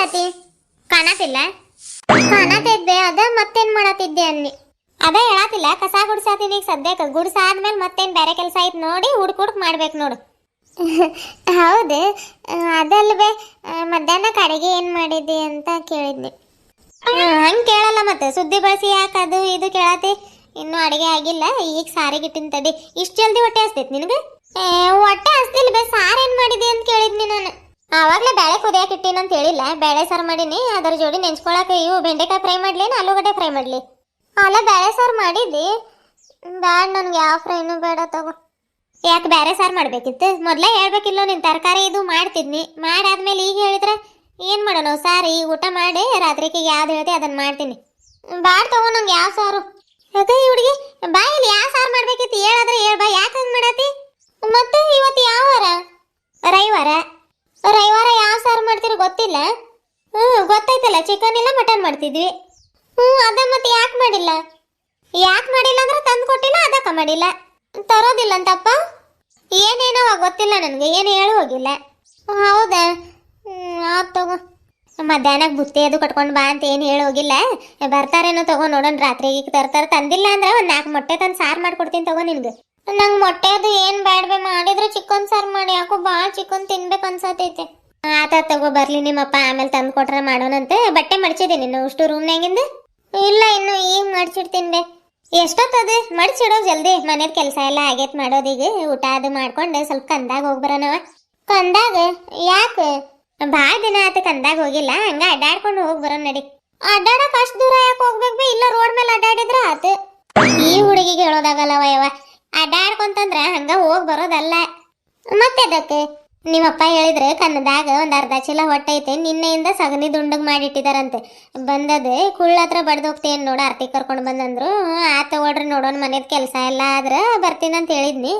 ಮಾಡತಿ? ಕಾಣತಿಲ್ಲ? ಕಾಣತಿದ್ದೆ, ಅದ ಮತ್ತೇನ್ ಮಾಡತಿದ್ದೆ ಅನ್ನಿ. ಅದ ಹೇಳತಿಲ್ಲ, ಕಸ ಗುಡ್ಸಾತೀನಿ ಈಗ ಸದ್ಯಕ್ಕೆ. ಗುಡ್ಸಾದ್ಮೇಲೆ ಮತ್ತೇನ್ ಬೇರೆ ಕೆಲಸ ಐತ್ ನೋಡಿ ಹುಡ್ಕ್ ಮಾಡ್ಬೇಕು ನೋಡು. ಹೌದು, ಅದಲ್ವೇ ಮಧ್ಯಾಹ್ನಕ್ಕೆ ಅಡಿಗೆ ಏನ್ ಮಾಡಿದ್ದಿ ಅಂತ ಕೇಳಿದ್ನಿ. ಹಂಗೆ ಕೇಳಲ್ಲ ಮತ್ತೆ, ಸುದ್ದಿ ಬಳಸಿ ಯಾಕೆ ಅದು ಇದು ಕೇಳತಿ? ಇನ್ನೂ ಅಡಿಗೆ ಆಗಿಲ್ಲ, ಈಗ ಸಾರಿಗಿಟ್ಟಿನ ತಡಿ. ಇಷ್ಟು ಜಲ್ದಿ ಹೊಟ್ಟೆ ಹಸ್ತೈತಿ ನಿನಗೆ? ಹೊಟ್ಟೆ ಹಸ್ತಿಲ್ಲ ಬೇ, ಸಾರು ಏನು ಮಾಡಿದೆ ಅಂತ ಕೇಳಿದ್ನಿ ನಾನು. ಆವಾಗಲೇ ಬೇಳೆ ಕುದಿಯಾಕೆ ಇಟ್ಟಿನ ಅಂತ ಹೇಳಿಲ್ಲ, ಬೇಳೆ ಸಾರು ಮಾಡೀನಿ. ಅದರ ಜೋಡಿ ನೆಂಚ್ಕೊಳಕ್ಕೆ ಇವು ಬೆಂಡೆಕಾಯಿ ಫ್ರೈ ಮಾಡಲಿ, ಆಲೂಗಡ್ಡೆ ಫ್ರೈ ಮಾಡಲಿ? ಅಲ್ಲ, ಬೇಳೆ ಸಾರು ಮಾಡಿದ್ದಿ? ಬೇಡ, ನನಗೆ ಯಾವ ಫ್ರೈನೂ ಬೇಡ ತಗೋ. ಯಾಕೆ ಬೇರೆ ಸಾರು ಮಾಡ್ಬೇಕಿತ್ತು? ಮೊದಲೇ ಹೇಳ್ಬೇಕಿಲ್ಲ, ನೀನು ತರಕಾರಿ ಇದು ಮಾಡ್ತಿದ್ನಿ. ಮಾಡಾದ್ಮೇಲೆ ಈಗ ಹೇಳಿದ್ರೆ ಏನು ಮಾಡೋಣ? ಸಾರು ಈಗ ಊಟ ಮಾಡಿ ರಾತ್ರಿಗೆ ಯಾವ್ದು ಹೇಳ್ತಿ ಅದನ್ನು ಮಾಡ್ತೀನಿ. ಬಾಡ್ ತಗೋ, ನಂಗೆ ಯಾವ ಸಾರು? ಅದೇ ಈ ಹುಡುಗಿ ಬಾಯಲ್ಲಿ ಯಾವ ಸಾರು ಮಾಡ್ಬೇಕಿತ್ತು ಹೇಳಾದ್ರೆ ಹೇಳ್ಬಾ. ಯಾಕೆ ಹಂಗೆ ಮಾಡತಿ? ಮತ್ತೆ ಇವತ್ತು ಯಾವ ವಾರ? ರವಿವಾರ. ರವಿವಾರ ಯಾವ ಸಾರು ಮಾಡ್ತೀರಿ ಗೊತ್ತಿಲ್ಲ? ಗೊತ್ತೈತಲ್ಲ, ಚಿಕನ್ ಇಲ್ಲ ಮಟನ್ ಮಾಡ್ತಿದ್ವಿ. ಅದ ಮತ್ತೆ ಯಾಕೆ ಮಾಡಿಲ್ಲ? ಯಾಕೆ ಮಾಡಿಲ್ಲ ಅಂದ್ರೆ ತಂದು ಕೊಟ್ಟಿಲ್ಲ, ಅದಕ್ಕೆ ಮಾಡಿಲ್ಲ. ತರೋದಿಲ್ಲ ಅಂತಪ್ಪ? ಏನೇನೋ ಗೊತ್ತಿಲ್ಲ ನನಗೆ, ಏನು ಹೇಳಿ ಹೋಗಿಲ್ಲ. ಹೌದಾ? ಆಯ್ತು ತಗೋ. ಮಧ್ಯಾಹ್ನಕ್ಕೆ ಬುತ್ತಿ ಅದು ಕಟ್ಕೊಂಡು ಬಾ ಅಂತ ಏನು ಹೇಳಿ ಹೋಗಿಲ್ಲ. ಬರ್ತಾರೇನೋ ತಗೋ, ನೋಡೋಣ ರಾತ್ರಿಗೆ ತರ್ತಾರೆ. ತಂದಿಲ್ಲ ಅಂದ್ರೆ ಒಂದು 4 ಮೊಟ್ಟೆ ತಂದು ಸಾರು ಮಾಡ್ಕೊಡ್ತೀನಿ ತಗೋ ನಿನ್ಗೆ. ನಂಗೆ ಮೊಟ್ಟೆ ಅದು ಏನು ಬೇಡವೆ, ಮಾಡಿದ್ರೆ ಚಿಕನ್ ಸಾರು ಮಾಡಿ. ಯಾಕೋ ಭಾಳ ಚಿಕನ್ ತಿನ್ಬೇಕು ಅನ್ಸತೈತೆ. ಆತ ತಗೋ, ಬರ್ಲಿ ನಿಮ್ಮಪ್ಪ, ಆಮೇಲೆ ತಂದು ಕೊಟ್ರೆ ಮಾಡೋಣಂತೆ. ಬಟ್ಟೆ ಮಡ್ಚಿದ್ದೀನಿ ನೀನು ಅಷ್ಟು ರೂಮ್ನಾಗಿಂದ? ಇಲ್ಲ, ಇನ್ನು ಈಗ ಮಡ್ಚಿಡ್ತೀನಿ ಬೇ. ಎಷ್ಟೊತ್ತದು? ಮಡ್ಚಿಡೋ ಜಲ್ದಿ, ಮನೇದು ಕೆಲಸ ಎಲ್ಲ ಆಗೈತೆ ಮಾಡೋದೀಗ. ಊಟ ಅದು ಮಾಡ್ಕೊಂಡು ಸ್ವಲ್ಪ ಕಂದಾಗ ಹೋಗಿ ಬರೋಣವ. ಕಂದಾಗ? ಯಾಕೆ? ಭಾಳ ದಿನ ಆಯ್ತು ಕಂದಾಗ ಹೋಗಿಲ್ಲ, ಹಂಗ ಅಡ್ಡಾಡ್ಕೊಂಡು ಹೋಗಿ ಬರೋಣ ನಡಿ. ಅಡ್ಡಾಡಕ್ಕೆ ಅಷ್ಟು ದೂರ ಯಾಕೆ ಹೋಗ್ಬೇಕು? ಇಲ್ಲ ರೋಡ್ ಮೇಲೆ ಅಡ್ಡಾಡಿದ್ರೆ ಆತು. ಈ ಹುಡುಗಿಗೆ ಹೇಳೋದಾಗಲ್ಲವ ಯವ. ಅಡ್ಡಾಡ್ಕೊಂತಂದ್ರೆ ಹಂಗ ಹೋಗಿ ಬರೋದಲ್ಲ. ಮತ್ತೆ ಅದಕ್ಕೆ ನಿಮ್ಮಪ್ಪ ಹೇಳಿದ್ರೆ ಕನ್ನದಾಗ ಒಂದು ಅರ್ಧ ಚೀಲ ಹೊಟ್ಟೆ ಐತೆ, ನಿನ್ನೆಯಿಂದ ಸಗಣಿ ದುಂಡಗ್ ಮಾಡಿಟ್ಟಿದಾರಂತೆ. ಬಂದದೆ ಕುಳ್ಳ ಹತ್ರ ಬಡ್ದೋಗ್ತೇನು ನೋಡು, ಆರ್ತಿ ಕರ್ಕೊಂಡು ಬಂದಂದ್ರು. ತಗೊಳ್ರಿ ನೋಡೋಣ, ಮನೇದು ಕೆಲಸ ಎಲ್ಲ ಆದ್ರೆ ಬರ್ತೀನಿ ಅಂತ ಹೇಳಿದ್ನಿ.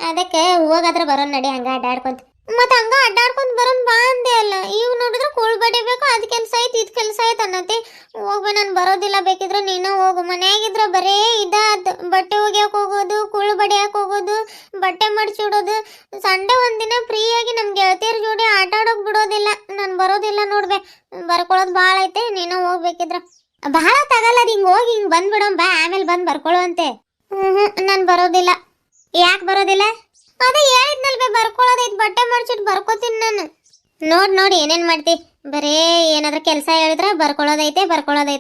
ಅದಕ್ಕೆ ಹೋಗಾದ್ರೆ ಬರೋಣ ನಡಿ, ಹಂಗ ಅಡ್ಡಾಡ್ಕೊಂತ. ಮತ್ತೆ ಹಂಗ ಅಡ್ಡಾಡ್ಕೊಂತ ಬರೋನ್ ಬಾ ಅಂದೆ ಅಲ್ಲ. ಈಗ ನೋಡಿದ್ರೆ ಕುಳ್ ಬಡಿಬೇಕು, ಅದ್ ಕೆಲಸ ಐತಿ ಇದು ಕೆಲಸ ಐತೆ ಅನ್ನತಿ. ಹೋಗ್ಬೇ, ನಾನು ಬರೋದಿಲ್ಲ, ಬೇಕಿದ್ರೆ ನೀನು ಹೋಗು. ಮನ್ಯಾಗಿದ್ರೆ ಬರೇ ಇದಾದ, ಬಟ್ಟೆ ಒಗ್ಯಾಕೆ ಹೋಗೋದು, ಕುಳು ಬಡಿಯಾಕೆ ಹೋಗೋದು, ಬಟ್ಟೆ ಮಡ್ಚಿಡೋದು. ಸಂಡೆ ಒಂದಿನ ಫ್ರೀಯಾಗಿ ನಮ್ಮ ಗೆಳತಿಯರ ಜೋಡಿ ಆಟ ಆಡೋಕೆ ಬಿಡೋದಿಲ್ಲ. ನಾನು ಬರೋದಿಲ್ಲ ನೋಡ್ಬೇ, ಬರ್ಕೊಳ್ಳೋದು ಭಾಳ ಐತೆ. ನೀನು ಹೋಗ್ಬೇಕಿದ್ರ ಭಾಳ ತಗಲ್ಲ, ಅದು ಹಿಂಗೆ ಹೋಗಿ ಹಿಂಗೆ ಬಂದ್ಬಿಡೋಣ ಬಾ, ಆಮೇಲೆ ಬಂದು ಬರ್ಕೊಳ್ಳೋ ಅಂತೆ. ನಾನು ಬರೋದಿಲ್ಲ. ಯಾಕೆ ಬರೋದಿಲ್ಲ? ಅದೇ ಹೇಳಿದ್ನಲ್ ಬೇ, ಬರ್ಕೊಳ್ಳೋದೈತೆ, ಬಟ್ಟೆ ಮಡ್ಚಿಟ್ಟು ಬರ್ಕೋತೀನಿ ನಾನು. ನೋಡಿ ಏನೇನು ಮಾಡ್ತಿ? ಬರೇ ಏನಾದ್ರೂ ಕೆಲಸ ಹೇಳಿದ್ರೆ ಬರ್ಕೊಳ್ಳೋದೈತೆ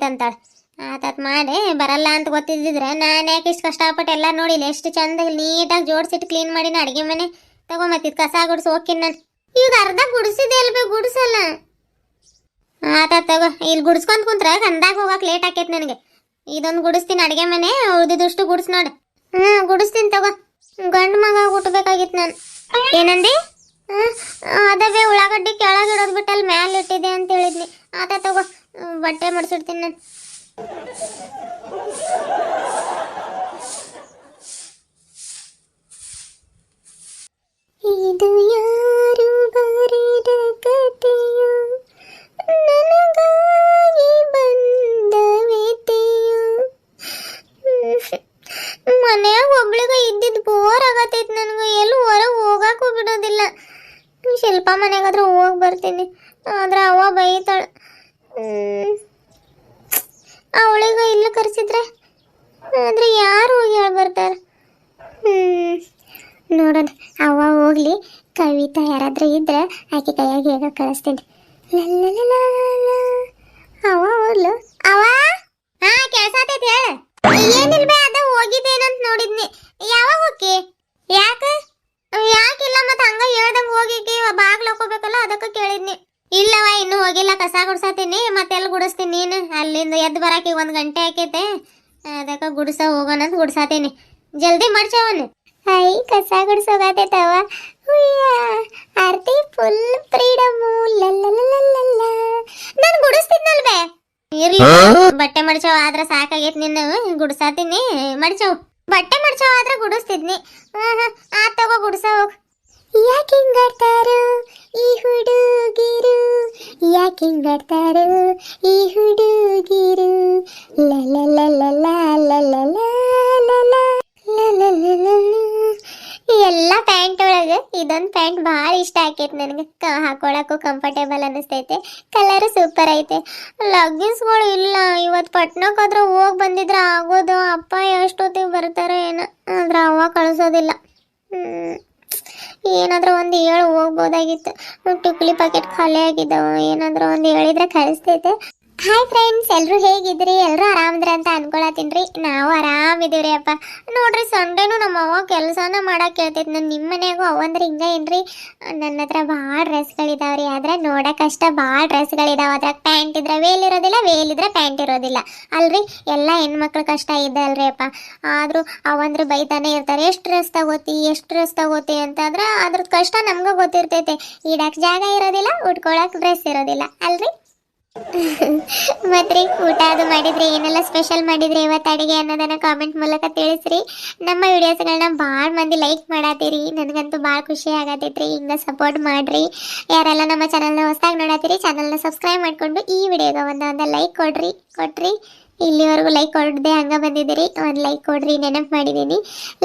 ಅಂತಾಳೆ. ಆತತ್ ಮಾಡಿ ಬರಲ್ಲ ಅಂತ ಗೊತ್ತಿದ್ದಿದ್ರೆ ನಾನು ಯಾಕೆ ಇಷ್ಟು ಕಷ್ಟಪಟ್ಟು ಎಲ್ಲ ನೋಡಿಲ್ಲ, ಎಷ್ಟು ಚಂದ ನೀಟಾಗಿ ಜೋಡಿಸಿಟ್ಟು ಕ್ಲೀನ್ ಮಾಡಿನ ಅಡುಗೆ ಮನೆ. ತಗೋ, ಮತ್ತಿದ್ದು ಕಸ ಗುಡಿಸಿ ಹೋಗ್ತೀನಿ ನಾನು. ಈಗ ಅರ್ಧ ಗುಡಿಸಿದೆ ಅಲ್ವೇ, ಗುಡಿಸಲ್ಲ. ಆತ ತಗೋ, ಇಲ್ಲಿ ಗುಡಿಸ್ಕೊಂತ ಕುಂತ್ರೆ ಕಂದಾಗ ಹೋಗಕ್ಕೆ ಲೇಟ್ ಆಕೈತೆ ನನಗೆ. ಇದೊಂದು ಗುಡಿಸ್ತೀನಿ ಅಡುಗೆ ಮನೆ, ಉಳಿದಿದ್ದಷ್ಟು ಗುಡಿಸ್ ನೋಡು. ಗುಡಿಸ್ತೀನಿ ತಗೋ. ಗಂಡು ಮಗ ಹುಟ್ಟಬೇಕಾಗಿತ್ತು ನಾನು. ಏನಂದಿ? ಅದೇ ಉಳ್ಳಾಗಡ್ಡಿ ಕೆಳಗಿಡೋದು ಬಿಟ್ಟು ಅಲ್ಲಿ ಮ್ಯಾಲೆ ಇಟ್ಟಿದೆ ಅಂತ ಹೇಳಿದ್ನಿ. ಆತ ತಗೋ, ಬಟ್ಟೆ ಮಡ್ಸಿಡ್ತೀನಿ ನಾನು. ಇದು ಯಾರು ಬರೆದ ಕಥೆಯೋ, ನನಗಾಗಿ ಬಂದ ವ್ಯಥೆಯೋ. ಮನ್ಯಾಗ ಒಬ್ಳಿಗ ಇದ್ದಿದ್ದು ಬೋರ್ ಆಗತೈತಿ ನನಗೆ. ಎಲ್ಲೂ ಹೊರಗೆ ಹೋಗಾಕು ಬಿಡೋದಿಲ್ಲ. ಶಿಲ್ಪ ಮನೆಗಾದ್ರೂ ಹೋಗಿ ಬರ್ತೀನಿ, ಆದ್ರೆ ಅವ್ವ ಬೈತಾಳೆ. ಅವಳಿಗ ಇಲ್ಲ ಕರೆಸಿದ್ರೆ, ಆದ್ರೆ ಯಾರು ಹೋಗಿ ಹೇಳಿ ಬರ್ತಾರೆ? ನೋಡೋಣ, ಅವ್ವ ಹೋಗ್ಲಿ, ಕವಿತಾ ಯಾರಾದ್ರೂ ಇದ್ರೆ ಆಕೆ ಕೈಯಾಗಿ ಹೇಗ ಕಳಿಸ್ತೀನಿ. ಅವ್ವ ಹೋಗ್ಲು. ಅವ್ವ, ಹಾ ಕೆಲ್ಸಾತೈತಿ ಹೇಳ. ಏನಿಲ್ಲ ಬೇ, ಅದ ಹೋಗಿದ್ದೇನಂತ ನೋಡಿದ್ನಿ. ಯಾವಾಗ ಹೋಗಿ? ಯಾಕಿಲ್ಲ? ಮತ್ತೆ ಹಂಗ ಹೇಳ್ದಂಗ ಹೋಗಿ ಬಾಗ್ಲು ಹಾಕೋಬೇಕಲ್ಲ, ಅದಕ್ಕೆ ಕೇಳಿದ್ನಿ. ಇಲ್ಲವ, ಇನ್ನೂ ಹೋಗಿಲ್ಲ, ಕಸ ಗುಡ್ಸಾತೀನಿ, ಮತ್ತೆಲ್ಲ ಗುಡಿಸ್ತೀನಿ. ನೀನು ಅಲ್ಲಿಂದ ಎದ್ದು ಬರಾಕಿ 1 ಗಂಟೆ ಆಕೈತೆ. ಅದಕ್ಕೆ ಗುಡಿಸ ಹೋಗೋಣ ಅಂತ ಗುಡ್ಸಾತೀನಿ. ಜಲ್ದಿ ಮಾಡ್ಸವನು. ಕಸ ಗುಡ್ಸೋಗತ್ತೈತವ. ಆರ್ತಿ ಫುಲ್ ಫ್ರೀಡಮು. ನಾನು ಗುಡಿಸ್ತಿದ್ನಲ್ವೇ? ಇರ್ಲಿ, ಬಟ್ಟೆ ಮಡ್ಚವ ಆದ್ರೆ ಸಾಕಾಗೈತಿ. ನಿನ್ನ ಗುಡ್ಸಾತೀನಿ, ಮಡ್ಚವ್. ಬಟ್ಟೆ ಮಡ್ಚವ ಆದ್ರೆ ಗುಡಿಸ್ತಿದ್ನಿ. ತಗೋ, ಗುಡ್ಸ ಹೋಗ್. ಯಾಕೆ ಹಿಂಗಾಡ್ತಾರೋ ಈ ಹುಡುಗಿರು, ಯಾಕೆ ಹಿಂಗಾಡ್ತಾರೋ ಈ ಹುಡುಗಿರು. ಎಲ್ಲ ಪ್ಯಾಂಟ್ ಒಳಗೆ ಇದೊಂದು ಪ್ಯಾಂಟ್ ಭಾಳ ಇಷ್ಟ ಆಕೈತೆ ನನಗೆ. ಹಾಕೊಳಕ್ಕೂ ಕಂಫರ್ಟೇಬಲ್ ಅನ್ನಿಸ್ತೈತೆ, ಕಲರು ಸೂಪರ್ ಐತೆ. ಲಗ್ಗಿನ್ಸ್ಗಳು ಇಲ್ಲ, ಇವತ್ತು ಪಟ್ನಕ್ಕಾದ್ರೆ ಹೋಗಿ ಬಂದಿದ್ರೆ ಆಗೋದು. ಅಪ್ಪ ಎಷ್ಟೊತ್ತಿಗೆ ಬರ್ತಾರೋ ಏನೋ, ಆದ್ರೆ ಅವ್ವ ಕಳಿಸೋದಿಲ್ಲ. ಏನಾದರೂ ಒಂದು ಹೇಳಿ ಹೋಗ್ಬೋದಾಗಿತ್ತು. ಟಿಕ್ಲಿ ಪ್ಯಾಕೆಟ್ ಖಾಲಿ ಆಗಿದ್ದಾವೆ, ಏನಾದರೂ ಒಂದು ಹೇಳಿದ್ರೆ ಕಳಿಸ್ತೈತೆ. ಹಾಯ್ ಫ್ರೆಂಡ್ಸ್, ಎಲ್ಲರೂ ಹೇಗಿದ್ರಿ? ಎಲ್ಲರೂ ಆರಾಮಿದ್ರಿ ಅಂತ ಅನ್ಕೊಳತ್ತೀನಿ. ನಾವು ಆರಾಮಿದ್ದೀವ್ರಿ ಅಪ್ಪ. ನೋಡ್ರಿ, ಸಂಡೇನು ನಮ್ಮ ಅವ್ವ ಕೆಲಸನ ಮಾಡಕ್ಕೆ ಹೇಳ್ತೈತೆ. ನಾನು ನಿಮ್ಮ ಮನೆಯಾಗೂ ಅವಂದ್ರೆ ಹಿಂಗೆ ಏನ್ರಿ, ನನ್ನ ಹತ್ರ ಭಾಳ ಡ್ರೆಸ್ಗಳಿದಾವ್ರಿ. ಆದ್ರೆ ನೋಡೋಕ್ಕಷ್ಟ ಭಾಳ ಡ್ರೆಸ್ಗಳಿದಾವೆ. ಅದ್ರಾಗ ಪ್ಯಾಂಟ್ ಇದ್ರೆ ವೇಲ್ ಇರೋದಿಲ್ಲ, ವೇಲ್ ಇದ್ರೆ ಪ್ಯಾಂಟ್ ಇರೋದಿಲ್ಲ ಅಲ್ರಿ. ಎಲ್ಲ ಹೆಣ್ಮಕ್ಳ ಕಷ್ಟ ಇದೆ ಅಲ್ರಿ ಅಪ್ಪ. ಆದರೂ ಅವಂದ್ರೆ ಬೈತಾನೆ ಇರ್ತಾರೆ, ಎಷ್ಟು ಡ್ರೆಸ್ ತಗೋತಿ ಅಂತಂದ್ರೆ ಅದ್ರದ್ದು ಕಷ್ಟ ನಮ್ಗೆ ಗೊತ್ತಿರ್ತೈತೆ. ಇಡಕ್ಕೆ ಜಾಗ ಇರೋದಿಲ್ಲ, ಉಟ್ಕೊಳಕ್ಕೆ ಡ್ರೆಸ್ ಇರೋದಿಲ್ಲ ಅಲ್ರಿ. ಮತ್ರಿ, ಊಟ ಅದು ಮಾಡಿದ್ರಿ? ಏನೆಲ್ಲ ಸ್ಪೆಷಲ್ ಮಾಡಿದ್ರಿ ಇವತ್ತು ಅಡಿಗೆ ಅನ್ನೋದನ್ನ ಕಾಮೆಂಟ್ ಮೂಲಕ ತಿಳಿಸ್ರಿ. ನಮ್ಮ ವಿಡಿಯೋಸ್ಗಳನ್ನ ಭಾಳ ಮಂದಿ ಲೈಕ್ ಮಾಡತ್ತೀರಿ, ನನಗಂತೂ ಭಾಳ ಖುಷಿ ಆಗತೈತ್ರಿ. ಹಿಂಗೆ ಸಪೋರ್ಟ್ ಮಾಡ್ರಿ. ಯಾರೆಲ್ಲ ನಮ್ಮ ಚಾನಲ್ನ ಹೊಸದಾಗಿ ನೋಡತ್ತೀರಿ, ಚಾನಲ್ನ ಸಬ್ಸ್ಕ್ರೈಬ್ ಮಾಡಿಕೊಂಡು ಈ ವಿಡಿಯೋಗೆ ಒಂದು ಲೈಕ್ ಕೊಟ್ರಿ. ಇಲ್ಲಿವರೆಗೂ ಲೈಕ್ ಕೊಡದೆ ಹಂಗೆ ಬಂದಿದ್ದೀರಿ, ಒಂದು ಲೈಕ್ ಕೊಡ್ರಿ, ನೆನಪು ಮಾಡಿದ್ದೀನಿ.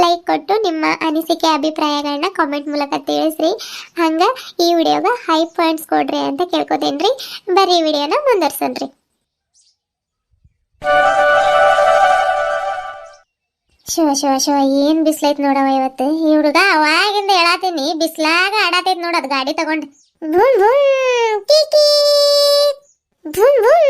ಲೈಕ್ ಕೊಟ್ಟು ನಿಮ್ಮ ಅನಿಸಿಕೆ ಅಭಿಪ್ರಾಯಗಳನ್ನ ಕಾಮೆಂಟ್ ಮೂಲಕ ತಿಳಿಸ್ರಿ. ಹಂಗೆ ಈ ವಿಡಿಯೋಗೆ ಹೈ ಪಾಯಿಂಟ್ಸ್ ಕೊಡ್ರಿ ಅಂತ ಕೇಳ್ಕೊತೇನೆ ರೀ. ಬರ್ರಿ ವಿಡಿಯೋನ ಮುಂದುವರ್ಸನ್ರಿ. ಶಿವ ಏನು ಬಿಸ್ಲೈತ್ ನೋಡವ ಇವತ್ತು. ಈ ಹುಡುಗ ಅವಾಗಿಂದ ಹೇಳತ್ತೀನಿ, ಬಿಸ್ಲಾಗ ಆಡತೈತ್ ನೋಡೋದು ಗಾಡಿ ತಗೊಂಡು. ಭೂಮ್ ಭೂಮ್ ಕಿಕಿ ಭೂಮ್ ಭೂಮ್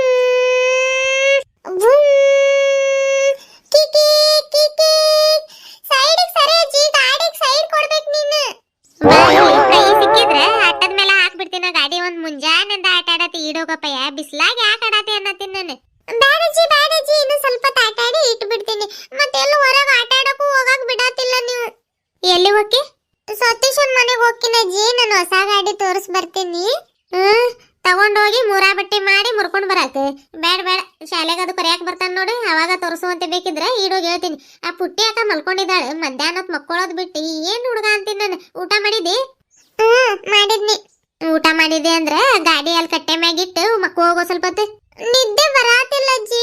ಮುಂಜಾನಿಂದ ಆಟ ಆಡತಿ. ಈಡೋಗಪ್ಪಯ್ಯ, ಬಿಸ್ಲಾಗ ಯಾಕೆ ಆಡತಿ ಅನ್ನತ್ತೀನಿ ನಾನು. ಬ್ಯಾಡಜ್ಜಿ ಇನ್ನು ಸ್ವಲ್ಪ ಆಟ ಆಡಿ ಇಟ್ಟು ಬಿಡ್ತೀನಿ. ಮತ್ತೆಲ್ಲ ಹೊರಗೆ ಆಟ ಆಡಕ್ಕೂ ಹೋಗಕ್ ಬಿಡತ್ತಿಲ್ಲ ನೀವು. ಎಲ್ಲಿ ಹೋಗಿ? ಸತೀಶನ್ ಮನೆಗೆ ಹೋಗ್ತೀನಜ್ಜಿ, ನಾನು ಹೊಸ ಗಾಡಿ ತೋರಿಸ್ ಬರ್ತೀನಿ. ತಗೊಂಡೋಗಿ ಮೂರಾ ಬಟ್ಟೆ ಮಾಡಿ ಮುರ್ಕೊಂಡು ಬರತ್ತೆ. ಬೇಡ, ಶಾಲೆಗೆ ಅದು ಕರೆಯಕ್ ಬರ್ತಾನೆ ನೋಡಿ, ಅವಾಗ ತೋರಿಸುವಂತೆ ಬೇಕಿದ್ರೆ ಈಡೋಗಿ ಹೇಳ್ತೀನಿ. ಆ ಪುಟ್ಟಿ ಅಕ್ಕ ಮಲ್ಕೊಂಡಿದ್ದಾಳೆ, ಮಧ್ಯಾಹ್ನ ಮಕ್ಕೊಳ್ಳೋದು ಬಿಟ್ಟು ಏನು ಹುಡುಗ ಅಂತೀನಿ ನಾನು. ಊಟ ಮಾಡಿದ್ದಿ? ಮಾಡಿದ್ನಿ. ಊಟ ಮಾಡಿದೆ ಅಂದ್ರೆ ಗಾಡಿ ಅಲ್ಲಿ ಕಟ್ಟೆ ಮ್ಯಾಗಿಟ್ಟು ಮಕ್ಕ ಹೋಗೋ ಸ್ವಲ್ಪ ಹೊತ್ತು. ನಿದ್ದೆ ಬರಾತಿಲ್ಲ ಅಜ್ಜಿ.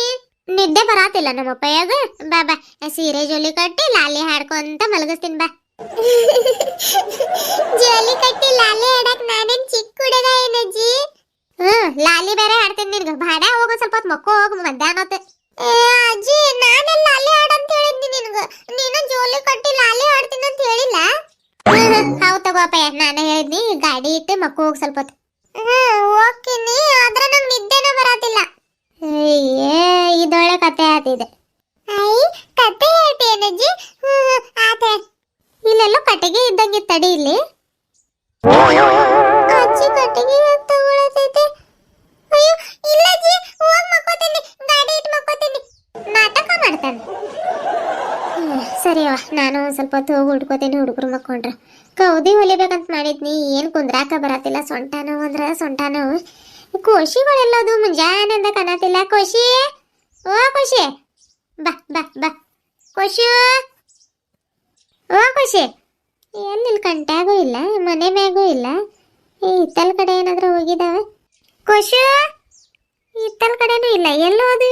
ನಿದ್ದೆ ಬರಾತಿಲ್ಲ ನಮ್ಮಪ್ಪಯ್ಯಾಗ? ಬಾ ಸೀರೆ ಜೋಲಿ ಕಟ್ಟಿ ಲಾಲಿ ಹಾಡ್ಕೊಂತ ಮಲಗಿಸ್ತೀನಿ ಬಾ. ಜೋಲಿ ಕಟ್ಟಿ ಲಾಲಿ ಹಾಡಕ್ ನಾನೇನ್ ಚಿಕ್ಕ ಹುಡುಗ ಏನಜ್ಜಿ? ಲಾಲಿ ಬೇರೆ ಹಾಡ್ತೀನಿ ನಿನ್ಗ. ಬಾಡ ಹೋಗೋ ಸ್ವಲ್ಪ ಹೊತ್ತು ಮಕ್ಕ ಹೋಗ ಮಧ್ಯಾಹ್ನ ಹೊತ್ತು. ಅಜ್ಜಿ, ನಾನೆಲ್ಲ ಲಾಲಿ ಹಾಡಂತ ಹೇಳಿದ್ನಿ ನಿನ್ಗ. ನೀನು ಜೋಲಿ ಕಟ್ಟಿ ಲಾಲಿ ಹಾಡ್ತೀನಿ ಅಂತ ಹೇಳಿಲ್ಲ. ಹೌದು ತಗೋಪಯ್ಯ, ನಾನು ಹೇಳಿದ್ನಿ ಗಾಡಿ ಇಟ್ಟು ಮಕ್ಕ ಹೋಗಿ ಸ್ವಲ್ಪ ಹೊತ್ತು. ಹೋಗ್ತೀನಿ, ಆದ್ರೆ ನಂಗೆ ನಿದ್ದೆನೇ ಬರಾತಿಲ್ಲ. ಇದೊಳ್ಳೆ ಕತೆ ಆತಿದೆ. ಕತೆ ಹೇಳ್ತೇನಜ್ಜಿ? ಆತ ಇಲ್ಲೆಲ್ಲೋ ಕಟ್ಟಿಗೆ ಇದ್ದಂಗೆ ತಡಿ ಇಲ್ಲಿ. ಅಜ್ಜಿ ಕಟ್ಟಿಗೆ ತಗೊಳತೈತೆ. ಅಯ್ಯೋ ಇಲ್ಲಜ್ಜಿ, ಹೋಗಿ ಮಕ್ಕೋತೀನಿ, ಗಾಡಿ ಇಟ್ಟು ಮಕ್ಕೋತೀನಿ. ನಾಟಕ ಮಾಡ್ತಾನೆ. ಸರಿಯವ್ವ, ನಾನು ಸ್ವಲ್ಪ ಹೊತ್ತು ಹೋಗಿ ಹುಡ್ಕೋತೀನಿ. ಹುಡುಗರು ಮಕ್ಕೊಂಡ್ರೆ ಕೌದಿ ಹೊಲಿಬೇಕಂತ ಮಾಡಿದ್ನಿ, ಏನು ಕುಂದ್ರಾಕ ಬರತ್ತಿಲ್ಲ. ಸೊಂಟ ನೋವು ಅಂದ್ರೆ ಸೊಂಟ ನೋವು. ಕೋಶಿಗಳೆಲ್ಲದು ಮುಂಜಾನೆಯಿಂದ ಕಾಣತಿಲ್ಲ. ಕೋಶಿ, ಓ ಕೋಶಿ, ಬಾ ಕೋಶಿ, ಓ ಕೋಶಿ. ಎಲ್ಲಿ ಕಂಟ್ಯಾಗೂ ಇಲ್ಲ, ಮನೆ ಮ್ಯಾಗೂ ಇಲ್ಲ. ಈ ಹಿತ್ತಲ ಕಡೆ ಏನಾದರೂ ಹೋಗಿದ್ದಾವೆ? ಕೋಶಿ, ಹಿತ್ತಲ ಕಡೆನೂ ಇಲ್ಲ. ಎಲ್ಲೋದು?